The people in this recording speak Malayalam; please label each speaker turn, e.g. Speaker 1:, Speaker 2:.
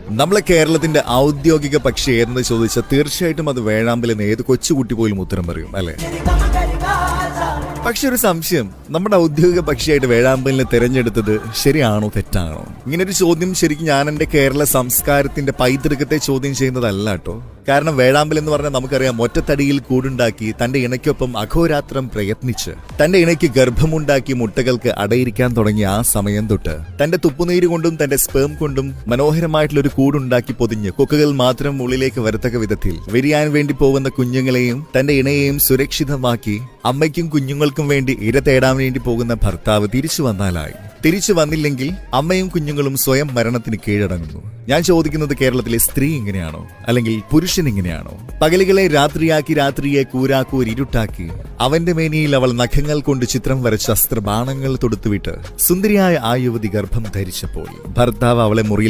Speaker 1: നമ്മളെ കേരളത്തിന്റെ ഔദ്യോഗിക പക്ഷി ഏതെന്ന് ചോദിച്ചാൽ തീർച്ചയായിട്ടും അത് വേഴാമ്പലെന്ന് ഏത് കൊച്ചുകുട്ടി പോലും ഉത്തരം പറയും അല്ലെ? പക്ഷെ ഒരു സംശയം, നമ്മുടെ ഔദ്യോഗിക പക്ഷിയായിട്ട് വേഴാമ്പലിനെ തിരഞ്ഞെടുത്തത് ശരിയാണോ തെറ്റാണോ? ഇങ്ങനൊരു ചോദ്യം ശരിക്കും ഞാൻ എന്റെ കേരള സംസ്കാരത്തിന്റെ പൈതൃകത്തെ ചോദ്യം ചെയ്യുന്നതല്ല കേട്ടോ. കാരണം വേഴാമ്പൽ എന്ന് പറഞ്ഞാൽ നമുക്കറിയാം, ഒറ്റത്തടിയിൽ കൂടുണ്ടാക്കി തന്റെ ഇണയ്ക്കൊപ്പം അഹോരാത്രം പ്രയത്നിച്ച് തന്റെ ഇണയ്ക്ക് ഗർഭമുണ്ടാക്കി മുട്ടകൾക്ക് അടയിരിക്കാൻ തുടങ്ങിയ ആ സമയം തൊട്ട് തന്റെ തുപ്പുനീര് കൊണ്ടും തന്റെ സ്പേം കൊണ്ടും മനോഹരമായിട്ടുള്ള ഒരു കൂടുണ്ടാക്കി പൊതിഞ്ഞ് കൊക്കുകൾ മാത്രം ഉള്ളിലേക്ക് വരത്തക്ക വിധത്തിൽ വിരിയാൻ വേണ്ടി പോകുന്ന കുഞ്ഞുങ്ങളെയും തന്റെ ഇണയെയും സുരക്ഷിതമാക്കി അമ്മയ്ക്കും കുഞ്ഞുങ്ങൾക്കും വേണ്ടി ഇര തേടാൻ വേണ്ടി പോകുന്ന ഭർത്താവ് തിരിച്ചു വന്നാലായി. തിരിച്ചു വന്നില്ലെങ്കിൽ അമ്മയും കുഞ്ഞുങ്ങളും സ്വയം മരണത്തിന് കീഴടങ്ങുന്നു. ഞാൻ ചോദിക്കുന്നത്, കേരളത്തിലെ സ്ത്രീ ഇങ്ങനെയാണോ? അല്ലെങ്കിൽ പുരുഷൻ ഇങ്ങനെയാണോ? പകലുകളെ രാത്രിയാക്കി, രാത്രിയെ കൂരാക്കൂരിരുട്ടാക്കി അവന്റെ മേനിയിൽ അവൾ നഖങ്ങൾ കൊണ്ട് ചിത്രം വരച്ച അസ്ത്രബാണങ്ങൾ തൊടുത്തുവിട്ട് സുന്ദരിയായ ആ യുവതി ഗർഭം ധരിച്ചപ്പോൾ ഭർത്താവ് അവളെ മുറിയിൽ